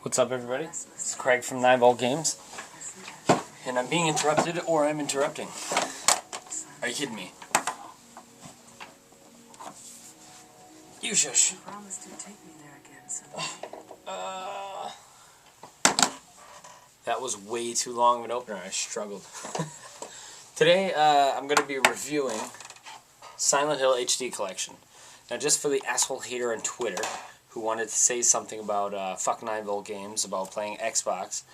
What's up, everybody? It's Craig from 9-Volt Games, and I'm being interrupted, or I'm interrupting. Are you kidding me? You shush. That was way too long of an opener. I struggled. Today, I'm going to be reviewing Silent Hill HD Collection. Now, just for the asshole hater on Twitter who wanted to say something about fuck 9-Volt Games, about playing Xbox,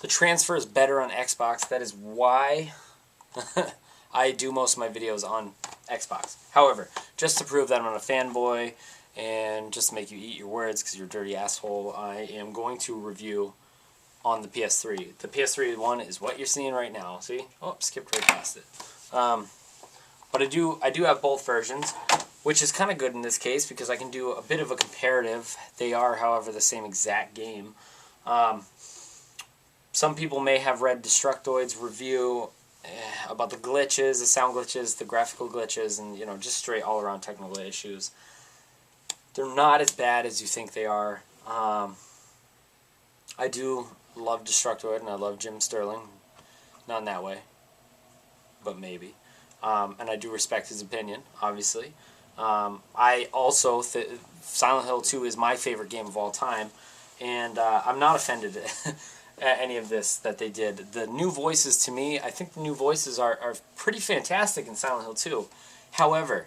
the transfer is better on Xbox. That is why I do most of my videos on Xbox. However, just to prove that I'm not a fanboy and just to make you eat your words because you're a dirty asshole, I am going to review on the PS3. The PS3 one is what you're seeing right now. See? Oh, skipped right past it. But I do have both versions, which is kind of good in this case because I can do a bit of a comparative. They are, however, the same exact game. Some people may have read Destructoid's review about the glitches, the sound glitches, the graphical glitches, and just straight all-around technical issues. They're not as bad as you think they are. I do love Destructoid, and I love Jim Sterling. Not in that way, but maybe. And I do respect his opinion, obviously. I also Silent Hill 2 is my favorite game of all time, and I'm not offended at any of this that they did. The new voices, to me, I think the new voices are pretty fantastic in Silent Hill 2. However,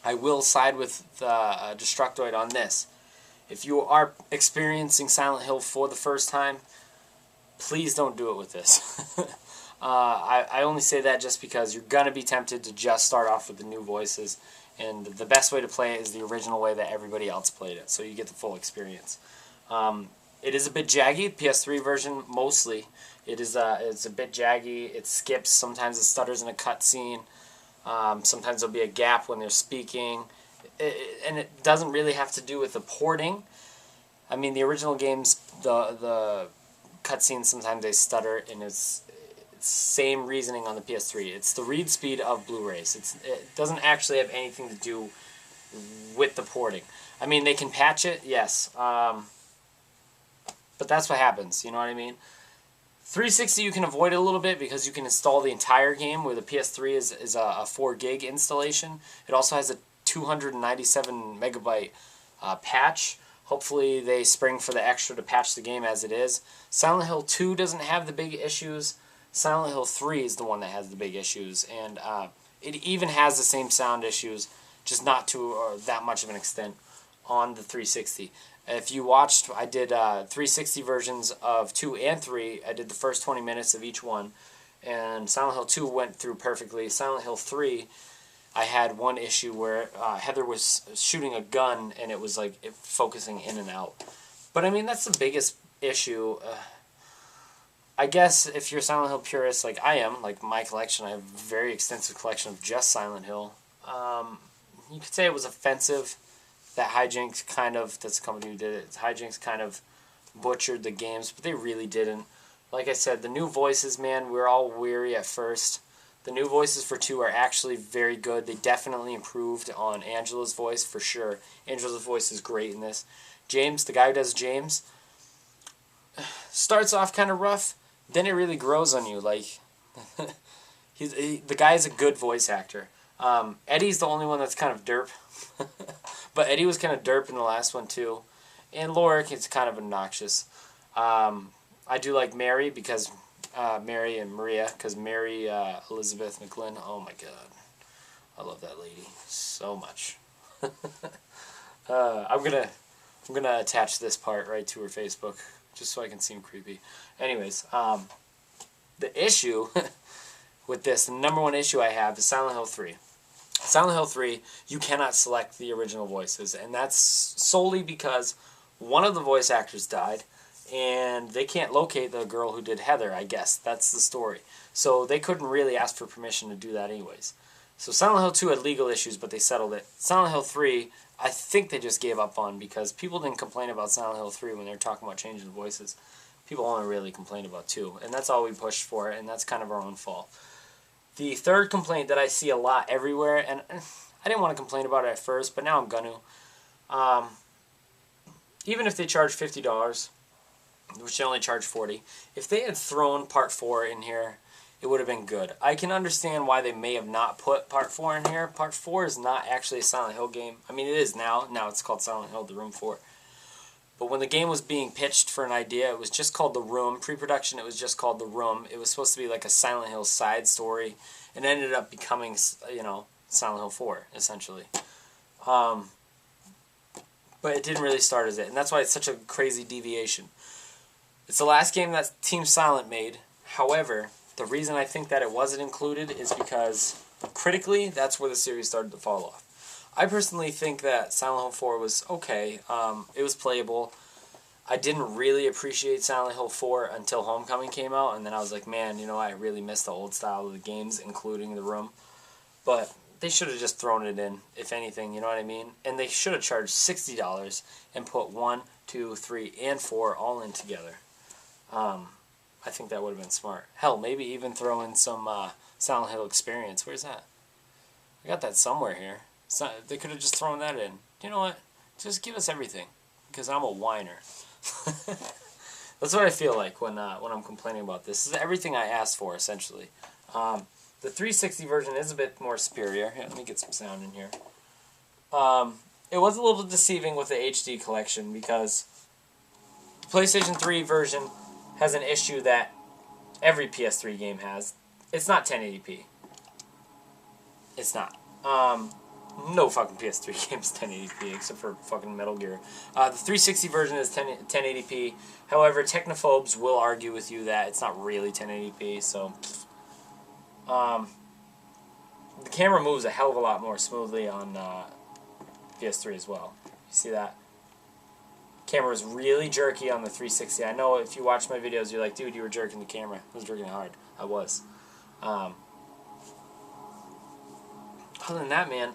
I will side with Destructoid on this. If you are experiencing Silent Hill for the first time, please don't do it with this. I only say that just because you're going to be tempted to just start off with the new voices, and the best way to play it is the original way that everybody else played it, so you get the full experience. It is a bit jaggy, the PS3 version mostly. It's a bit jaggy, it skips, sometimes it stutters in a cutscene, sometimes there'll be a gap when they're speaking, and it doesn't really have to do with the porting. I mean, the original games, the cutscenes, sometimes they stutter, and it's same reasoning on the PS3. It's the read speed of Blu-rays. It doesn't actually have anything to do with the porting. I mean, they can patch it, yes, but that's what happens, you know what I mean? 360 you can avoid it a little bit because you can install the entire game, where the PS3 is a 4 gig installation. It also has a 297 megabyte patch. Hopefully they spring for the extra to patch the game as it is. Silent Hill 2 doesn't have the big issues. Silent Hill 3 is the one that has the big issues, and it even has the same sound issues, just not to that much of an extent on the 360. If you watched, I did 360 versions of 2 and 3. I did the first 20 minutes of each one, and Silent Hill 2 went through perfectly. Silent Hill 3, I had one issue where Heather was shooting a gun, and it was like focusing in and out. But I mean, that's the biggest issue. I guess if you're a Silent Hill purist like I am, like my collection, I have a very extensive collection of just Silent Hill. You could say it was offensive that Hijinks kind of, that's the company who did it, Hijinks kind of butchered the games, but they really didn't. Like I said, the new voices, man, we were all weary at first. The new voices for 2 are actually very good. They definitely improved on Angela's voice, for sure. Angela's voice is great in this. James, the guy who does James, starts off kind of rough, then it really grows on you. Like, the guy is a good voice actor. Eddie's the only one that's kind of derp. But Eddie was kind of derp in the last one too. And Lorik is kind of obnoxious. I do like Mary because Mary and Maria, because Mary Elizabeth McGlynn, oh my god. I love that lady so much. I'm gonna attach this part right to her Facebook just so I can seem creepy. Anyways, the issue with this, the number one issue I have is Silent Hill 3. Silent Hill 3, you cannot select the original voices, and that's solely because one of the voice actors died, and they can't locate the girl who did Heather, I guess. That's the story. So they couldn't really ask for permission to do that anyways. So Silent Hill 2 had legal issues, but they settled it. Silent Hill 3, I think they just gave up on because people didn't complain about Silent Hill 3 when they were talking about changing the voices. People only really complained about 2, and that's all we pushed for, and that's kind of our own fault. The third complaint that I see a lot everywhere, and I didn't want to complain about it at first, but now I'm going to. Even if they charge $50, which they only charge $40. If they had thrown Part 4 in here, it would have been good. I can understand why they may have not put Part 4 in here. Part 4 is not actually a Silent Hill game. I mean, it is now. Now it's called Silent Hill: The Room 4. But when the game was being pitched for an idea, it was just called The Room. Pre-production, it was just called The Room. It was supposed to be like a Silent Hill side story, and ended up becoming, you know, Silent Hill 4, essentially. But it didn't really start as it, and that's why it's such a crazy deviation. It's the last game that Team Silent made. However, the reason I think that it wasn't included is because critically, that's where the series started to fall off. I personally think that Silent Hill 4 was okay. It was playable. I didn't really appreciate Silent Hill 4 until Homecoming came out, and then I was like, man, you know, I really miss the old style of the games, including The Room. But they should have just thrown it in, if anything, you know what I mean? And they should have charged $60 and put 1, 2, 3, and 4 all in together. I think that would have been smart. Hell, maybe even throw in some Silent Hill Experience. Where's that? I got that somewhere here. They could have just thrown that in. You know what? Just give us everything, because I'm a whiner. That's what I feel like when I'm complaining about this. This is everything I asked for, essentially. The 360 version is a bit more superior. Here, let me get some sound in here. It was a little deceiving with the HD collection, because the PlayStation 3 version has an issue that every PS3 game has. It's not 1080p. It's not. No fucking PS3 game is 1080p, except for fucking Metal Gear. The 360 version is 1080p. However, technophobes will argue with you that it's not really 1080p, so... the camera moves a hell of a lot more smoothly on PS3 as well. You see that? Camera was really jerky on the 360. I know if you watch my videos, you're like, dude, you were jerking the camera. I was jerking it hard. I was. Other than that, man,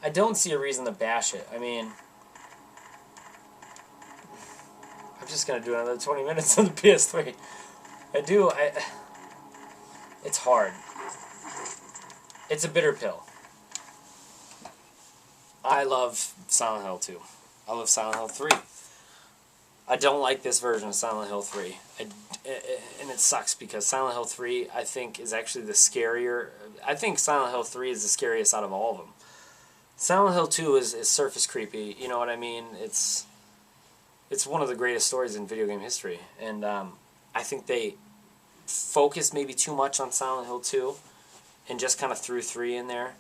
I don't see a reason to bash it. I mean, I'm just going to do another 20 minutes on the PS3. It's hard. It's a bitter pill. I love Silent Hill 2. I love Silent Hill 3. I don't like this version of Silent Hill 3. And it sucks, because Silent Hill 3, I think, is actually the scarier... I think Silent Hill 3 is the scariest out of all of them. Silent Hill 2 is surface creepy, you know what I mean? It's one of the greatest stories in video game history. And I think they focused maybe too much on Silent Hill 2 and just kind of threw 3 in there.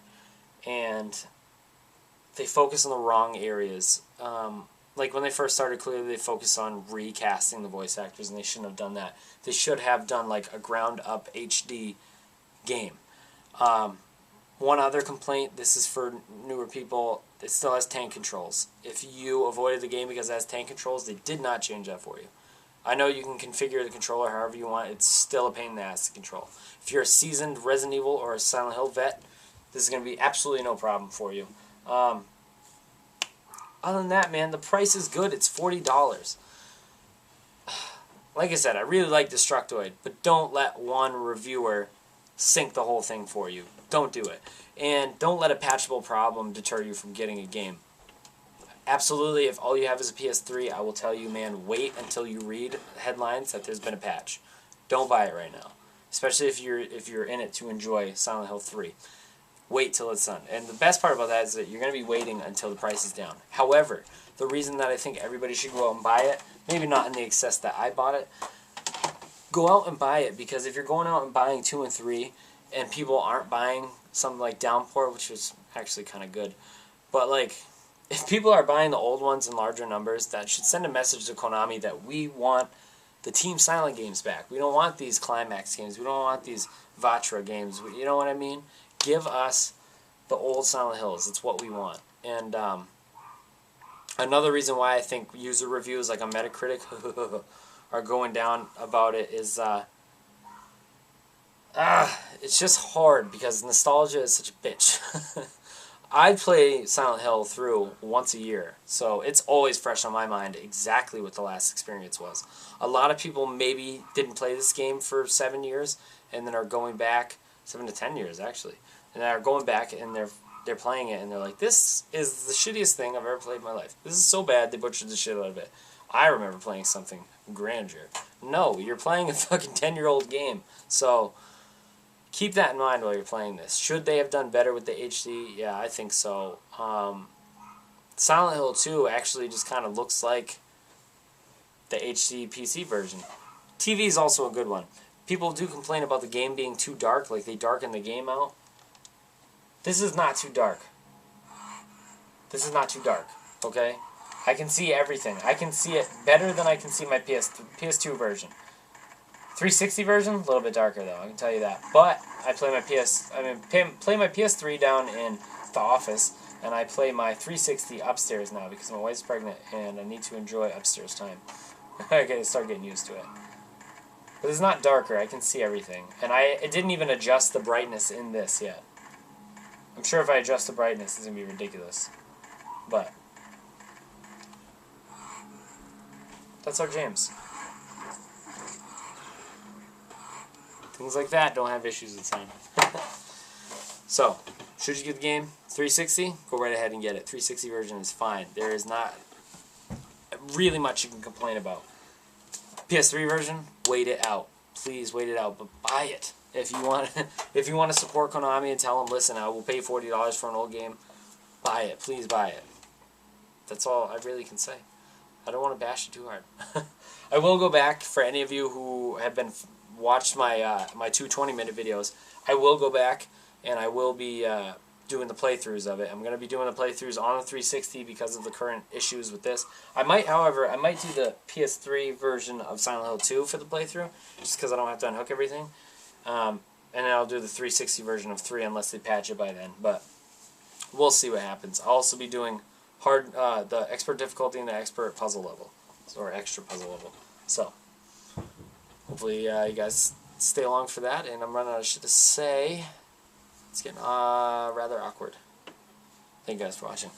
And they focused on the wrong areas. Like when they first started, clearly they focused on recasting the voice actors, and they shouldn't have done that. They should have done like a ground-up HD game. One other complaint, this is for newer people, it still has tank controls. If you avoided the game because it has tank controls, they did not change that for you. I know you can configure the controller however you want, it's still a pain in the ass to control. If you're a seasoned Resident Evil or a Silent Hill vet, this is going to be absolutely no problem for you. Other than that, man, the price is good. It's $40. Like I said, I really like Destructoid, but don't let one reviewer sink the whole thing for you. Don't do it. And don't let a patchable problem deter you from getting a game. Absolutely, if all you have is a PS3, I will tell you, man, wait until you read headlines that there's been a patch. Don't buy it right now. Especially if you're in it to enjoy Silent Hill 3. Wait till it's done. And the best part about that is that you're going to be waiting until the price is down. However, the reason that I think everybody should go out and buy it, maybe not in the excess that I bought it, go out and buy it, because if you're going out and buying 2 and 3, and people aren't buying something like Downpour, which is actually kind of good, but like, if people are buying the old ones in larger numbers, that should send a message to Konami that we want the Team Silent games back. We don't want these Climax games. We don't want these Vatra games. You know what I mean? Give us the old Silent Hills. It's what we want. And another reason why I think user reviews like on Metacritic are going down about it is it's just hard, because nostalgia is such a bitch. I play Silent Hill through once a year, so it's always fresh on my mind exactly what the last experience was. A lot of people maybe didn't play this game for 7 years, and then are going back, 7 to 10 years actually, and they're going back and they're playing it, and they're like, this is the shittiest thing I've ever played in my life. This is so bad, they butchered the shit out of it. I remember playing something grandeur. No, you're playing a fucking 10-year-old game. So keep that in mind while you're playing this. Should they have done better with the HD? Yeah, I think so. Silent Hill 2 actually just kind of looks like the HD PC version. TV is also a good one. People do complain about the game being too dark, like they darken the game out. This is not too dark. This is not too dark, okay? I can see everything. I can see it better than I can see my PS2 version. 360 version, a little bit darker though, I can tell you that. But I play my play my PS3 down in the office, and I play my 360 upstairs now because my wife's pregnant and I need to enjoy upstairs time. I gotta start getting used to it. But it's not darker, I can see everything. And I didn't even adjust the brightness in this yet. I'm sure if I adjust the brightness, it's gonna be ridiculous. But that's our James. Things like that don't have issues with sound. So, should you get the game? 360? Go right ahead and get it. 360 version is fine. There is not really much you can complain about. PS3 version, wait it out. Please wait it out, but buy it. If you want if you want to support Konami and tell them, listen, I will pay $40 for an old game, buy it. Please buy it. That's all I really can say. I don't want to bash it too hard. I will go back for any of you who have been watched my my 2 20-minute videos. I will go back and I will be doing the playthroughs of it. I'm going to be doing the playthroughs on the 360 because of the current issues with this. I might, however, I might do the PS3 version of Silent Hill 2 for the playthrough, just because I don't have to unhook everything. And then I'll do the 360 version of 3 unless they patch it by then. But we'll see what happens. I'll also be doing the expert difficulty and the expert puzzle level, or extra puzzle level. So hopefully you guys stay along for that. And I'm running out of shit to say. It's getting rather awkward. Thank you guys for watching.